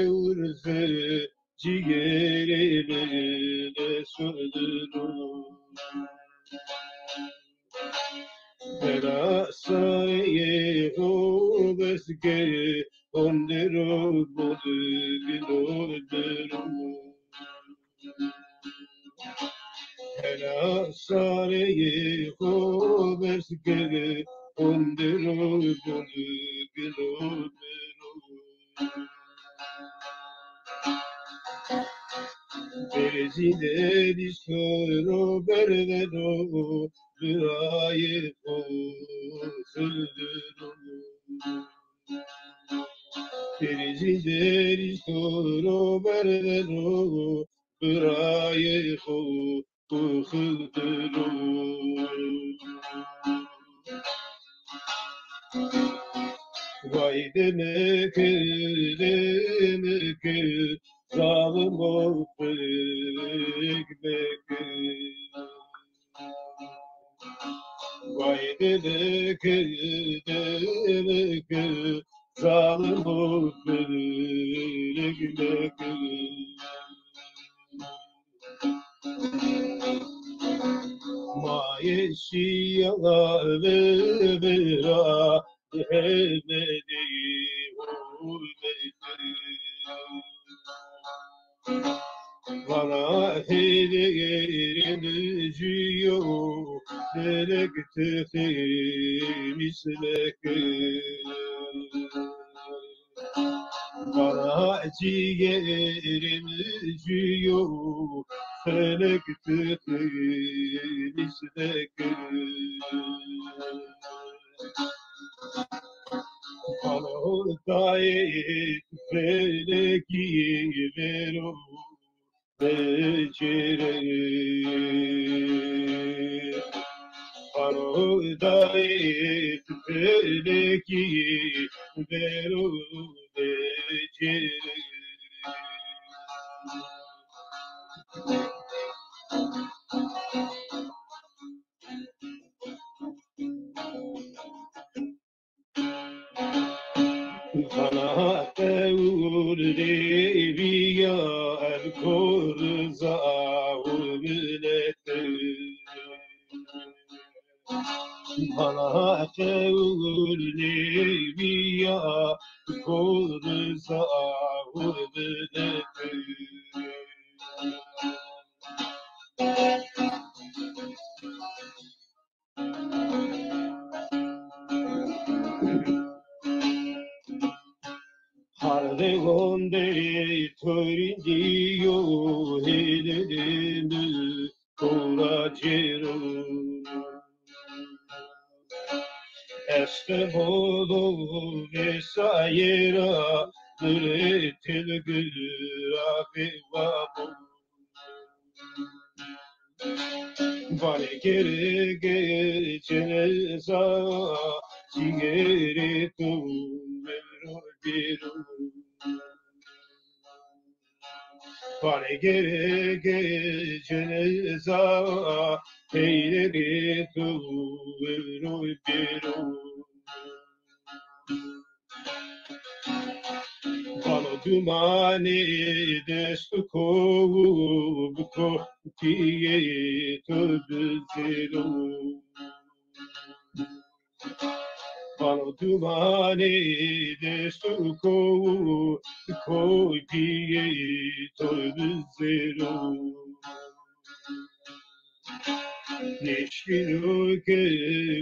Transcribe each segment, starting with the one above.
urfe ciğerine sürdürür. Bera saye o besge ondero bodgilodero. Bera saye o besge ondero bodgilodero. Bezide distoro berdero Duraye o sırdero. Bezide distoro berdero Duraye o sırdero. Vay demek zalim ol ekmek. Vay demek zalim ol ekmek. Mayeşiyaga vera hemedi hürmeti. Bana hediyerin ciyo melekte mislek. Bana ciğerin ciyo melekte mislek. Bana gayet feleki vero becere. Parodayet feleki vero becere. Bana tevur deviya el korza ulete. Bana tevur deviya korza ulete. Harde gonde torindiyo hededenu koracero. Este modo vesayera diretil güra bevabo. Vale gere geçeneza ciğeri tu vero vero. Vale gere geçeneza heyleri tu vero vero. Bana dumani destu kovu tiye tövbezelo. Bana dumani destu kovu tiye tövbezelo. Neşkinu ke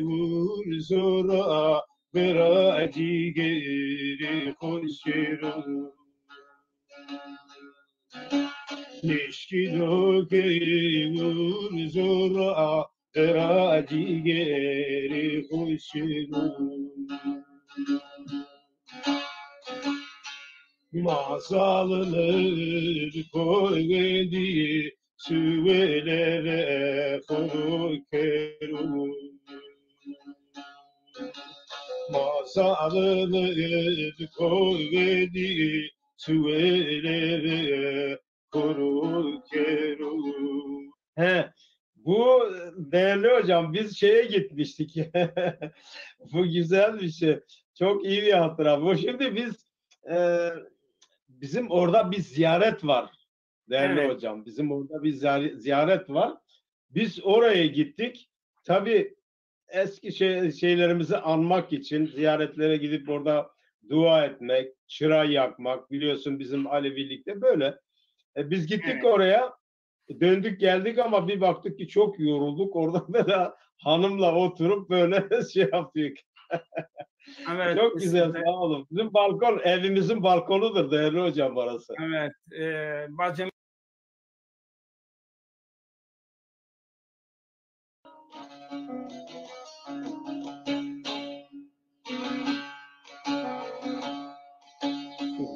vur zora vera digeri hoşero. Neşkinu ke vur zora vera digeri hoşero. Masalını koyvendi süvelere korkeru. Masalını koyvendi süvelere korkeru. He, bu değerli hocam biz şeye gitmiştik. Bu güzel bir şey. Çok iyi bir hatıra. Bu şimdi biz bizim orada bir ziyaret var değerli Evet. hocam. Bizim orada bir ziyaret var. Biz oraya gittik. Tabii eski şeylerimizi anmak için ziyaretlere gidip orada dua etmek, çıra yakmak, biliyorsun bizim Alevilikte böyle. Biz gittik Evet. oraya, döndük geldik ama bir baktık ki çok yorulduk. Orada böyle hanımla oturup böyle şey yaptık. Evet. Çok güzel, Size, sağ olun. Bizim balkon evimizin balkonudur değerli hocam orası. evet. Bacım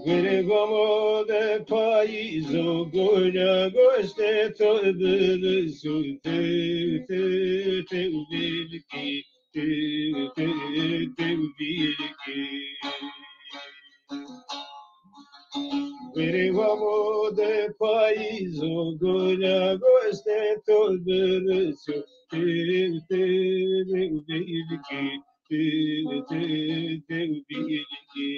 Gregamo de paizo goya goste to bulu su te ubilki te ubilki Gregamo de paizo goya goste to bulu su te ubilki te ubilki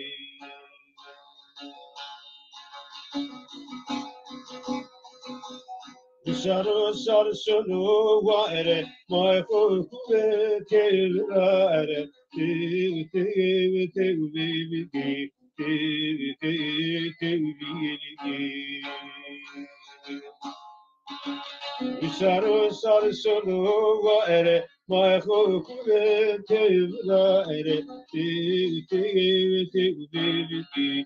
Saro saro solo waere mai fukube kelare te te te ubi te ubi Saro saro solo waere mai fukube kelare te te ubi te ubi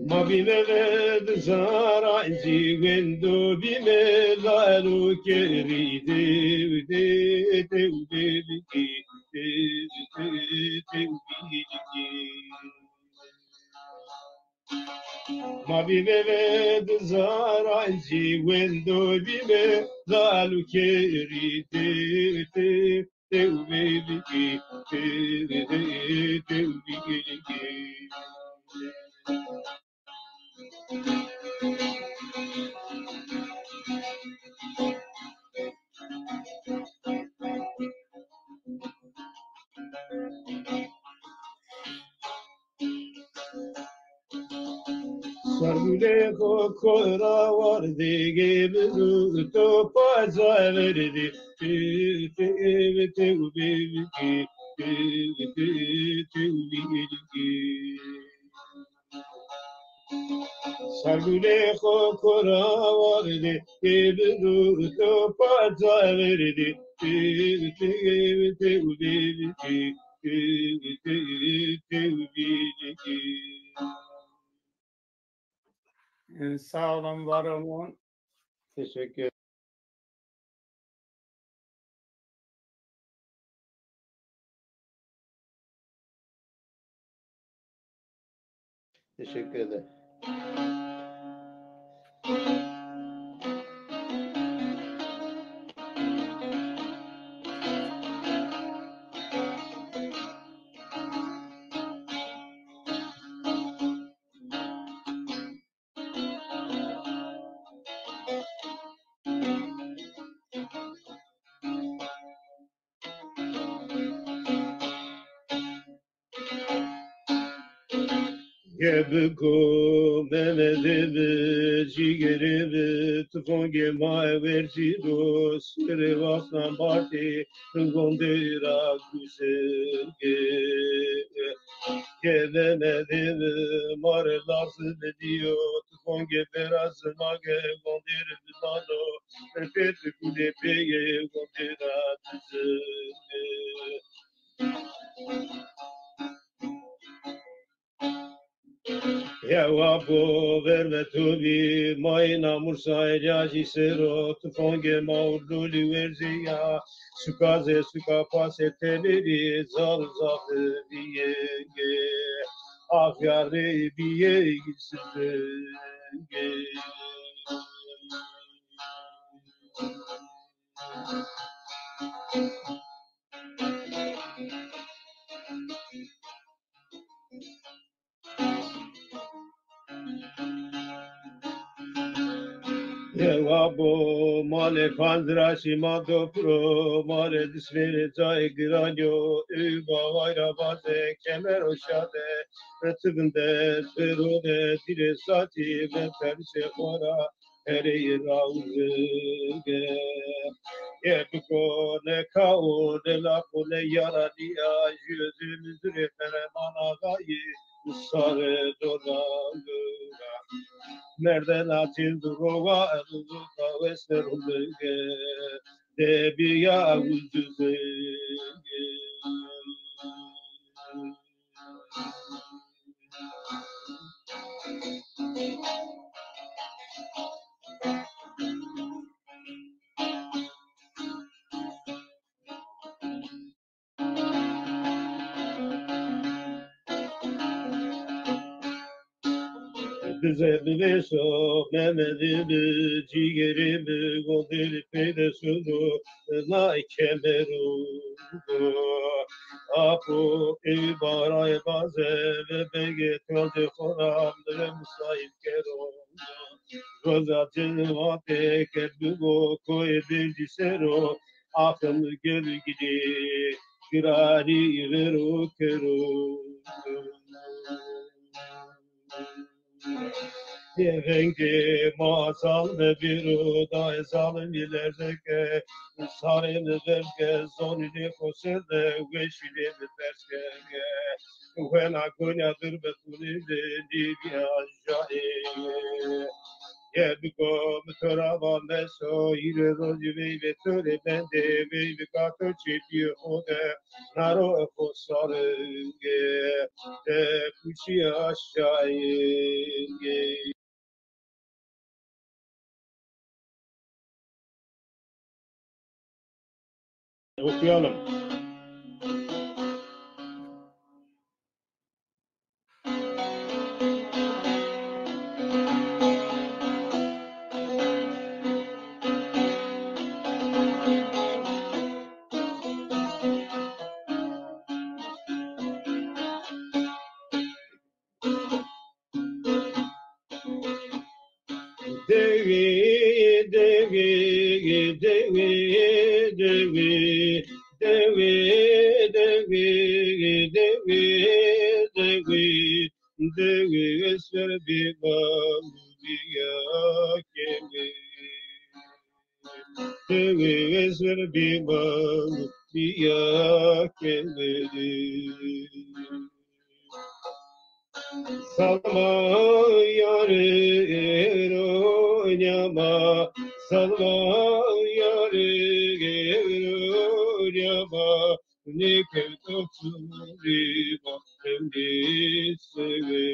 Ma bimeved zara inci wendo bime lalu keri de de de de de Ma bimeved zara inci wendo bime lalu keri de de de de de Sargule kokora vardı gibi to paza verdi te te te ubi te ubi Sargule kokora vardı gibi to paza verdi te te te ubi te ubi sağ olun, var olun. Teşekkür Teşekkür ederim. Gebko memedebe cigerebe tufonge mai vertidos revastan parti gondera kusenge Gebemedebe mare lası diyo tufonge beraz mage gondera bado perfet kude pege gondera tuzenge Jawabo vermetubi moina mursaja jisero tufonge mauduli verzia sukaze sukapase teneri zal zafe biyenge ahyare biye gitsenge Evabo male kandrashi madopro male disvere zay granyo eva vayra baze kemer oşade etvinde ferode dire sati ve perse ora ereyi rauge Yepiko ne kao de la kole yara diya yüzümüzü refere bana gayi sare dodaga Nereden açıldı rova eluzuka ve serulge debi ya uzuze Düzenli so Mehmet'imi ciğerimi gondeli peyde sunu na kemeru Apo ibaray baze ve bege tölde koram sahip kero Rozatın vate kedbugo koy bildi sero Akım gel gidi girari veru kero Yevenge mazal ve biru da zalim ilerzeke sarim verke zonili kosede veşili verke when agonia durbe tulide divya jae Yebiko mutara meso ire roji ve ture bende ve kato çipi ode naro efosare de kushi aşağı Okuyalım. Devi, devi, devi, devi, devi, devi, devi, devi, devi, esmer bir bağlıya kemi. Devi, esmer bir bağlıya kemi. Salma yare nyama salma yare nyama nike totsuri baktendi seve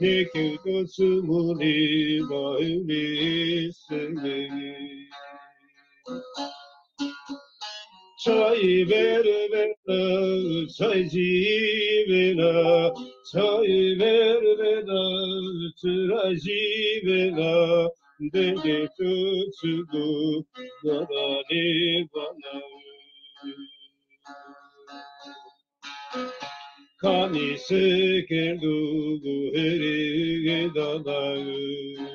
nike totsuri baktendi seve Çay ver bana, çaycı bana, çay ver bana, çıracı bana, denge tutsudu, zararı bana. Kani sekerdu, heri dadağı.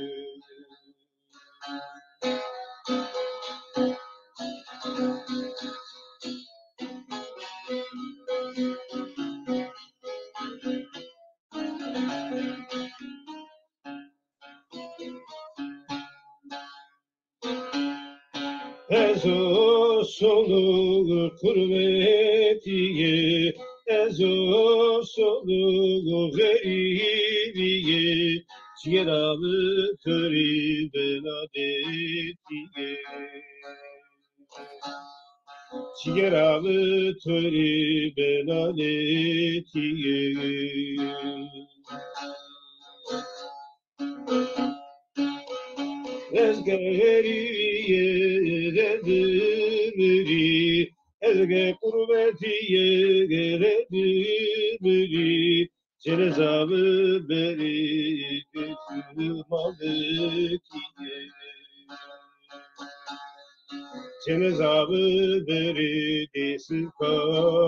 Ezo solur kurvetiye, ezo solur garibiye, çiğravı körü beladetiye. Çiğravı körü beladetiye. Ezgeriye redimiri, ezge kurvetiye redimiri, cerezavı beri götürmalı kiye. Cerezavı beri desikadiye.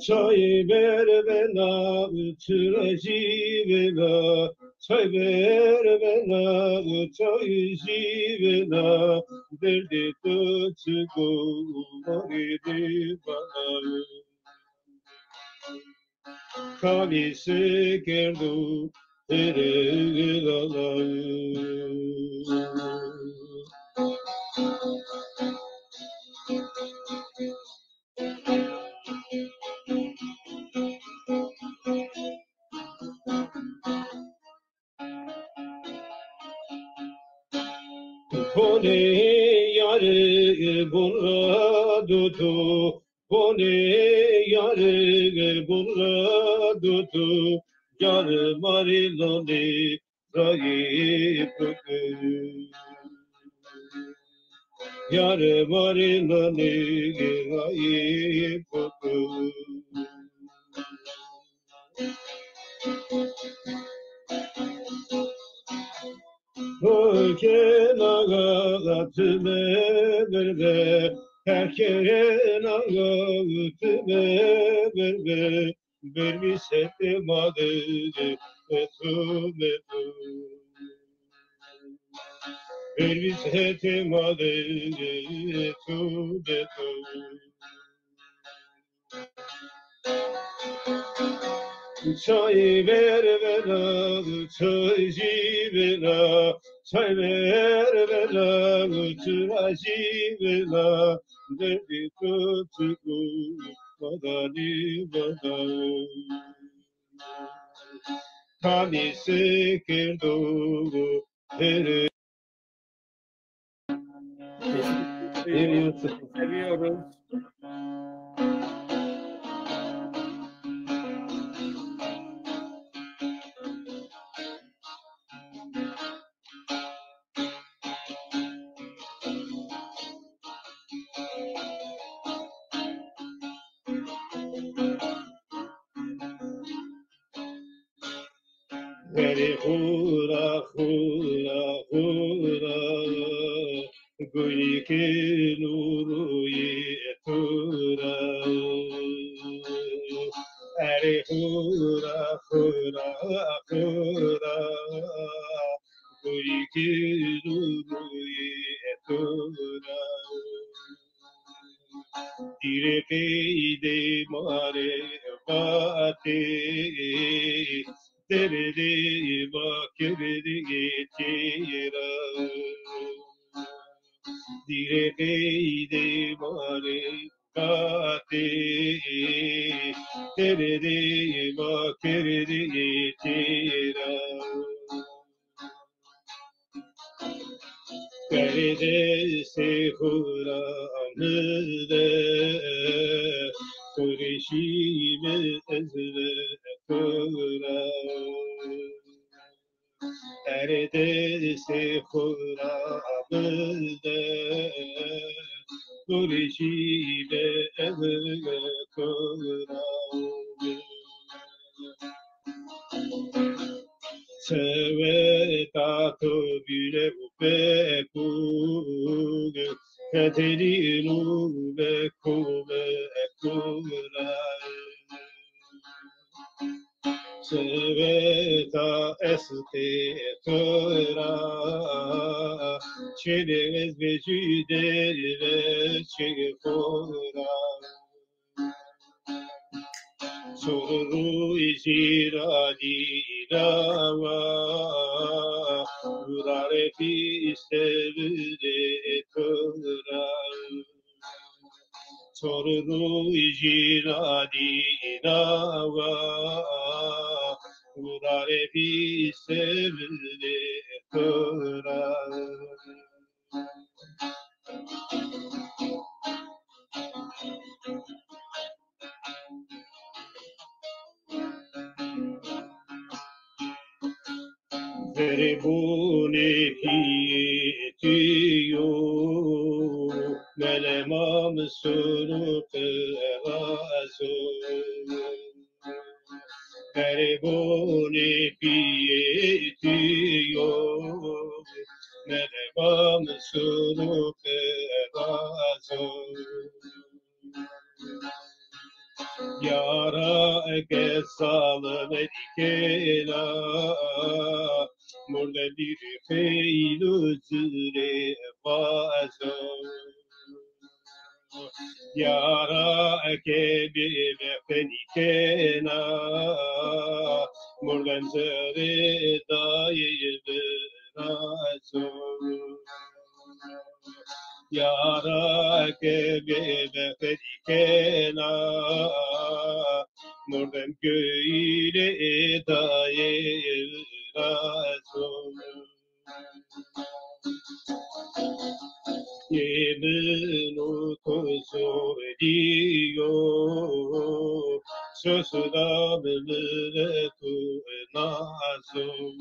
çay ver bana çıracı bana çay ver bana çaycı bana derdi tutuku vardı bana kalisi kerdu terelala Bone yare bunra dudu Bone yare bunra dudu Yar marilone rayi putu Yar marilone rayi putu Kenaga tüme verbe, kenaga tüme verbe, vermiş hep madde tüme vermiş hep madde tüme çay ver bana, çaycı bana, çay ver bana, çıracı bana, derdi tutuku, badani bana. Tanesi kerdu, tere. Seviyoruz. Veri hura hura hura Guli ke nuru ye tura Ere hura hura hura Guli ke nuru ye tura Dire pe de mare bate Tere de va kere de tera Dire pe de mare bate Tere de va kere de tera Kare se hura amde Kurishi me ezve kura Kare se hura amde Kurishi me ezve kura Sevetato bile upekug Katerinu bekume ekura Seveta este tora Çelez becide ve çekora Soru iziradi dava Urare pistevde kura Soru iziradi dava Urare pistevde kura Verebune pietio, melemam sunu perazo. Verebune pietio, melemam sunu perazo. Yara ke salve kela murde bir feylu zire vazo Yara ke bir fenikena murde zire dayı vazo Yara ke bir fenikena Morden göyle dayerazım Yemin utusu diyor Sözü da milletu nazım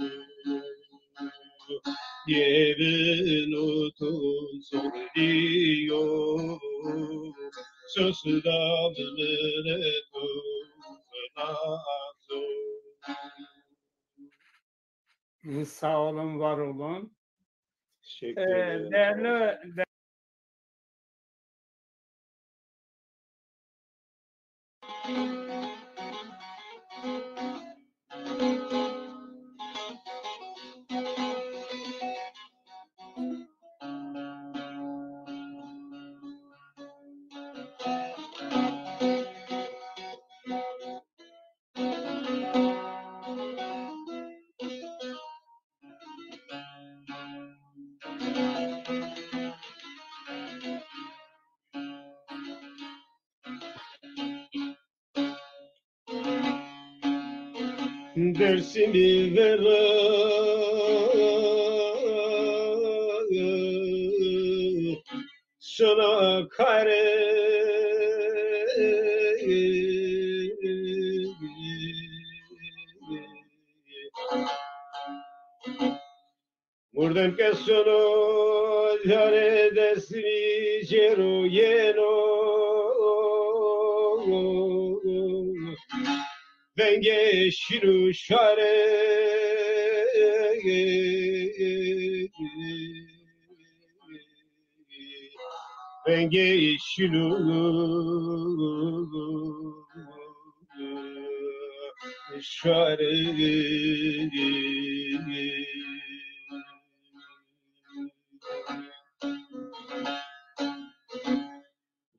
Yemin utusu diyor Sözü da milletu Sağ olun, var olun. Teşekkür ederim. Değerli Dersimi ver sana kare Murdem che sono giare destini cero lleno Venge shiru share Venge shiru share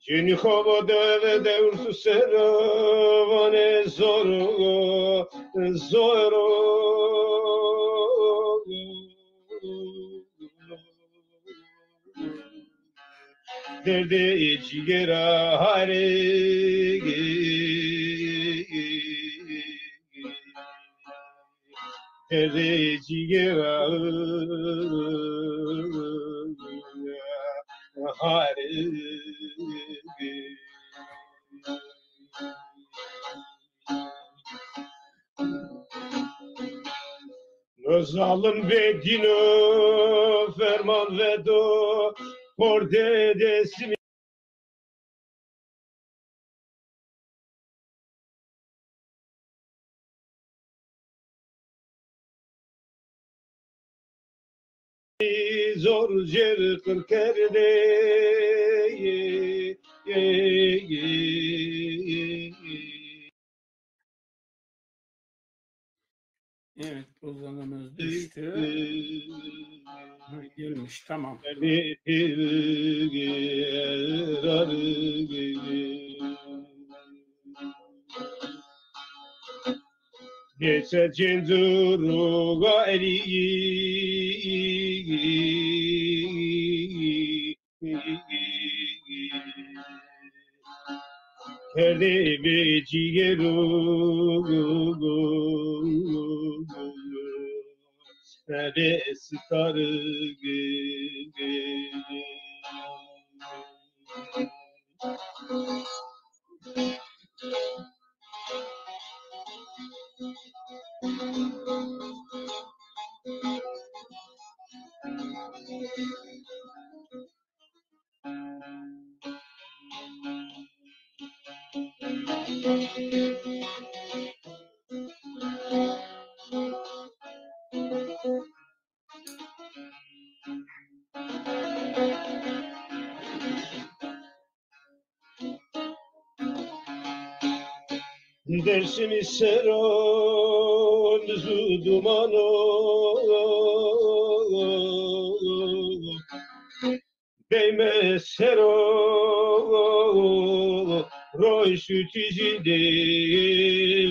Jeni khobo deve de ursu sero vane zoro zoro Derde cigera hare Derde cigera hare Zalim ve dino ferman ve do por dedesini zor cer kırkerde evet, uzanımız düştü. Gelmiş, tamam. Geçe cenduruga eri Perde ve cigeru Perde starı Dersim seron zudumano Beyme sero Roy sütücü devero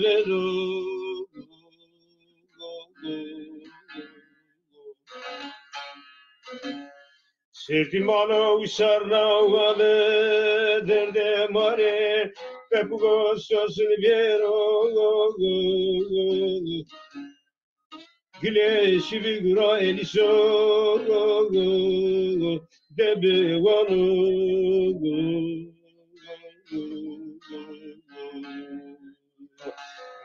Sevdim ana usarna vale derde mare Pepugo sözünü vero Güle şivigura eliso Debe vanu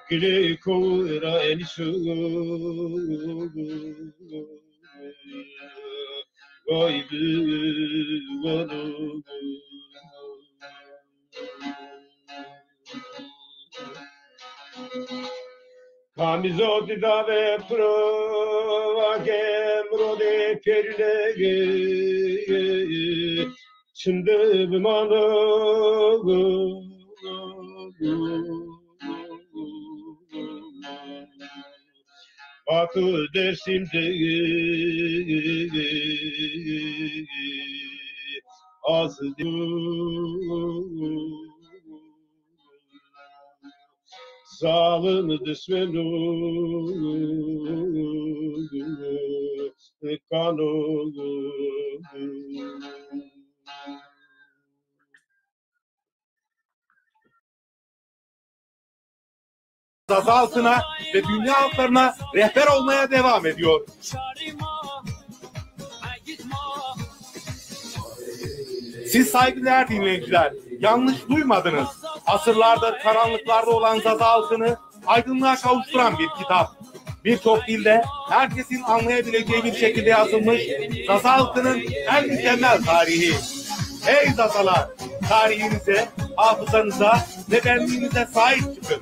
Güle kovura eliso Vay vanu Kamizoti dave prova gemrode perlege Çındı bimano Batı dersimde az Zalim düşmenu kanu Zaza halkına ve dünya halklarına rehber olmaya devam ediyor. Siz saygıdeğer dinleyiciler, yanlış duymadınız. Asırlardır karanlıklarda olan Zaza halkını aydınlığa kavuşturan bir kitap. Birçok dilde herkesin anlayabileceği bir şekilde yazılmış Zaza halkının en mükemmel tarihi. Hey Zazalar, tarihinize, hafızanıza ve benliğinize sahip çıkın.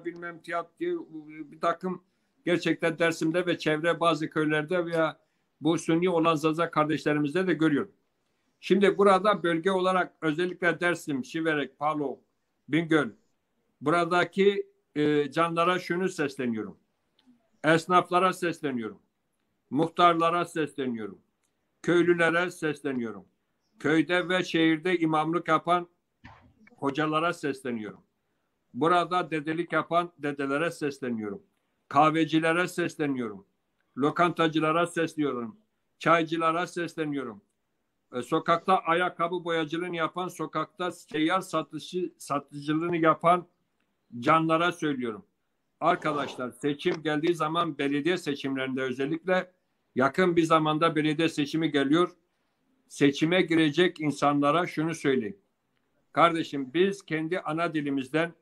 Bilmem tiyatro bir takım gerçekten Dersim'de ve çevre bazı köylerde veya bu Sünni olan Zaza kardeşlerimizde de görüyorum. Şimdi burada bölge olarak özellikle Dersim, Şiverek, Palo, Bingöl buradaki canlara şunu sesleniyorum. Esnaflara sesleniyorum. Muhtarlara sesleniyorum. Köylülere sesleniyorum. Köyde ve şehirde imamlık yapan hocalara sesleniyorum. Burada dedelik yapan dedelere sesleniyorum. Kahvecilere sesleniyorum. Lokantacılara sesleniyorum. Çaycılara sesleniyorum. Sokakta ayakkabı boyacılığını yapan, sokakta seyyar satıcılığını yapan canlara söylüyorum. Arkadaşlar seçim geldiği zaman belediye seçimlerinde özellikle yakın bir zamanda belediye seçimi geliyor. Seçime girecek insanlara şunu söyleyeyim. Kardeşim biz kendi ana dilimizden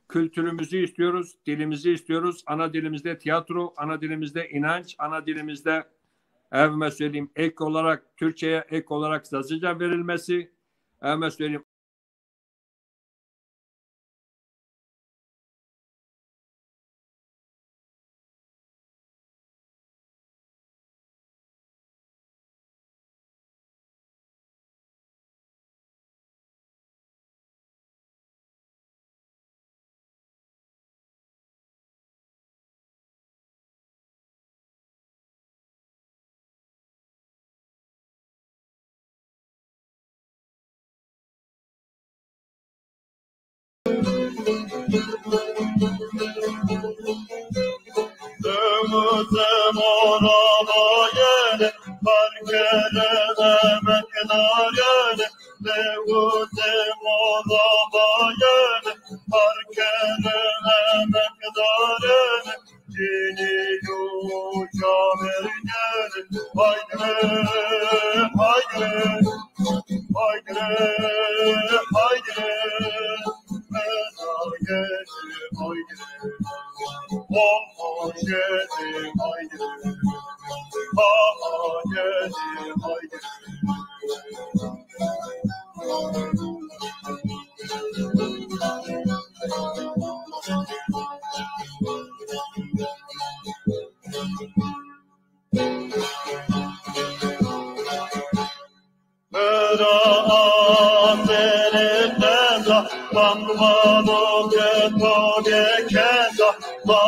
kültürümüzü istiyoruz, dilimizi istiyoruz. Ana dilimizde tiyatro, ana dilimizde inanç, ana dilimizde evime söyleyeyim ek olarak Türkçe'ye ek olarak Zazaca verilmesi, evime söyleyeyim Dömüzüm olamayın, farkere emekdarın. Dömüzüm olamayın, farkere emekdarın. Cini yuca vergen, haydi, haydi, haydi, haydi. Mena gezi, haydi. Oh, gezi, haydi. Ah, gezi, haydi. Almano che toglie chenda, la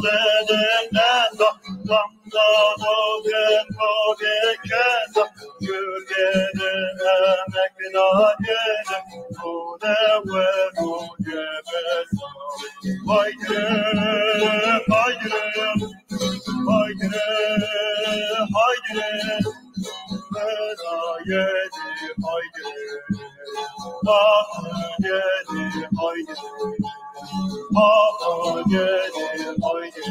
sedenda, Lamdano che toglie chenda, Gürgene emeknayene, Kune ve mujebesa. Haydi, haydi, haydi, haydi, Fedayedi haydi, Ahmedi haydi, Ahmedi haydi.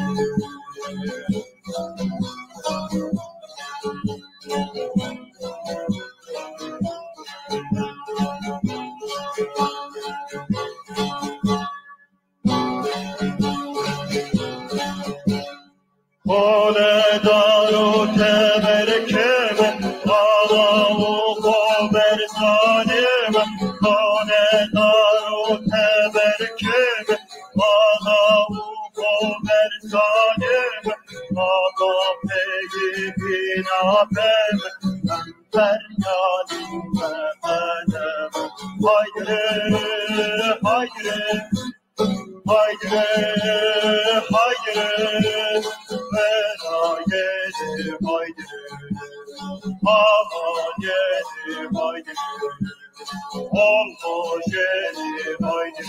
Koledaro teberkeme, Allahu kober sanime, Koledaro teberkeme, Allahu kober sanime, Allah peki binafeme, Feryadim memeneme, haydi, haydi, haydi, haydi, Fedayedi haydi, Ahmedi haydi, Olmuşedi haydi.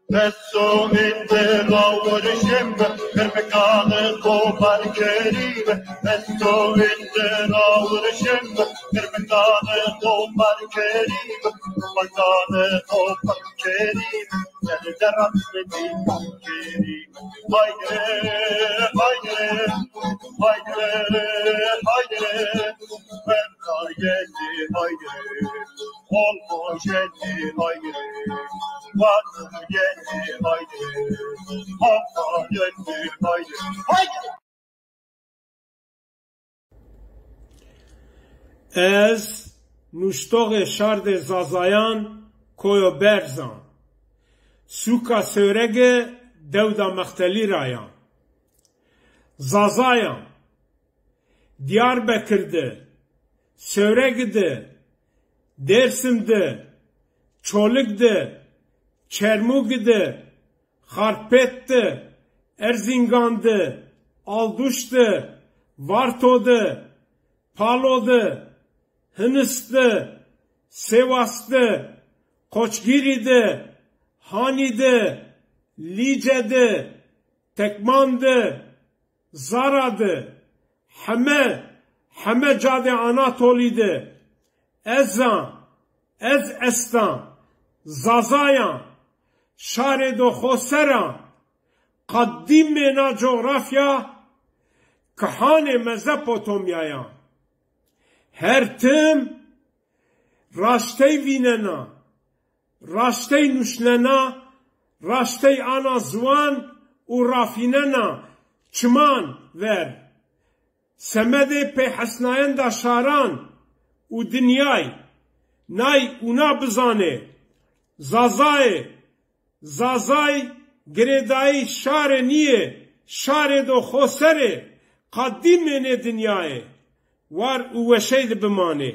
Messo interrogatim, per peccato copar kerime. Messo interrogatim, per peccato copar kerime. Peccato copar kerime, seni de rahmetin kerime. Haydi, haydi, haydi, haydi, Fedayedi haydi, Olmuşedi haydi, Vardı yendi haydi, Hakka yendi haydi, haydi. Ez nuştoğe şarde zazayan koyo berzan. Suka sörege devda mehteli rayan. Zazayan. Diyarbakır'dı. Söreg'di. Dersim'di. Çoluk'di. Çermuk'di. Harpet'ti. Erzingan'dı. Alduş'tu. Varto'du. Palo'du. Hınıs'tı. Sevas'tı. Koçgiri'di. Hani'di. Lice'di. Tekman'dı. Zara'dı. Heme cade Anatoli'di. Ezan, Ez Estan, Zazayan, Şaredo Khoseran, Kaddim mena coğrafya, Kahane Mezopotamya'ya. Her tim, Raştey vinena, Raştey nuşnena, Raştey anazvan, u rafinena, çman ver. Semede peyhasnayen da şaran, u dünyay, nay una bizane, zazay, gredai şare niye, şare do khosere, kaddimene dünyaya, var u veşeyd bimane.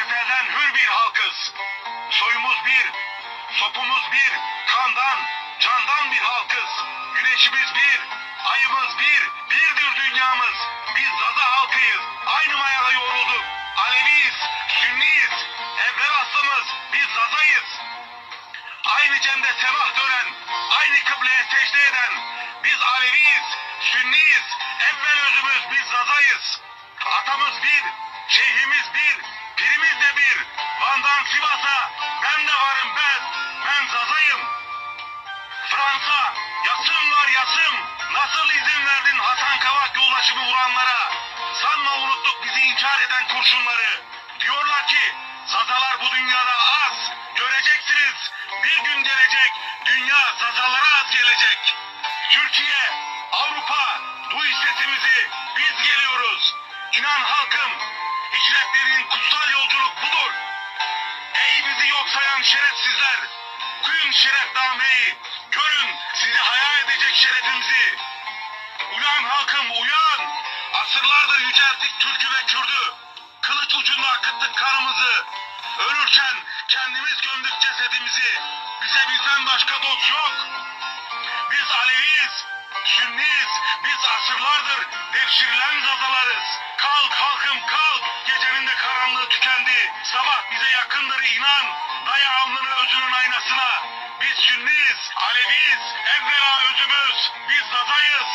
Ezelden hür bir halkız. Soyumuz bir, sopumuz bir, kandan, candan bir halkız. Güneşimiz bir, ayımız bir, birdir dünyamız. Biz Zaza halkıyız, aynı mayada yoğrulduk. Aleviyiz, Sünniyiz, evvel aslımız, biz Zazayız. Aynı cemde semah dönen, aynı kıbleye secde eden. Biz Aleviyiz, Sünniyiz, evvel özümüz, biz Zazayız. Atamız bir, şeyhimiz bir, pirimiz de bir. Van'dan Sivas'a ben de varım ben Zazayım. Fransa yatsın var ya Kasım, nasıl izin verdin Hasan Kavak yoldaşımı vuranlara? Sanma unuttuk bizi inkar eden kurşunları. Diyorlar ki Zazalar bu dünyada az. Göreceksiniz bir gün gelecek dünya Zazalara az gelecek. Türkiye, Avrupa, duy sesimizi, biz geliyoruz. İnan halkım, hicretlerin kutsal yolculuk budur. Ey bizi yok sayan şerefsizler, okuyun şerefnameyi, görün sizi hayal edecek şerefimizi. Uyan halkım uyan, asırlardır yücelttik Türk'ü ve Kürd'ü. Kılıç ucunda akıttık kanımızı. Ölürken kendimiz gömdük cesedimizi. Bize bizden başka dost yok. Biz Aleviyiz, Sünniyiz, biz asırlardır devşirilen Zazalarız. Kalk halkım kalk, gecenin de karanlığı tükendi. Sabah bize yakındır inan, daya alnını özünün aynasına. Biz Sünniyiz, Aleviyiz, evvela özümüz, biz Zazayız.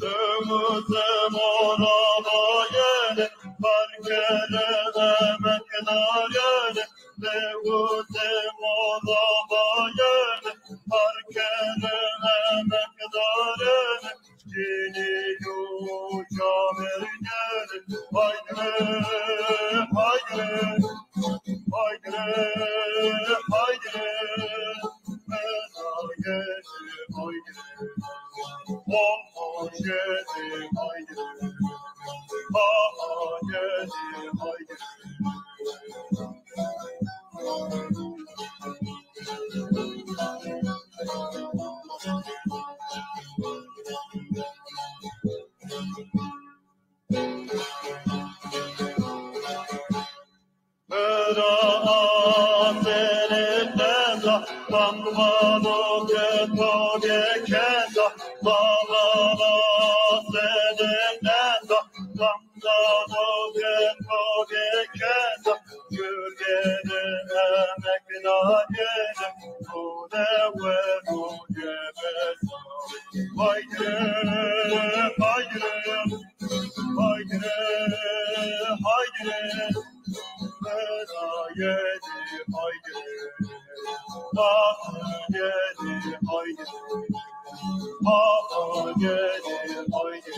Dövüzüm orabayene, parkere emekdarene. Dövüzüm orabayene, parkere emekdarene. Geliyor kamergene, haydi haydi haydi haydi. Mena gezi haydi. Oh, gezi haydi. Ah, gezi haydi. Mera aferetenda, bambano che toge kenda, bambano senetenda, bambano che toge kenda, gürgene emeknayene, kudewe kudemesa. Haydi, haydi, haydi, haydi. Mera yedi haydi, ah yedi haydi, ah yedi haydi.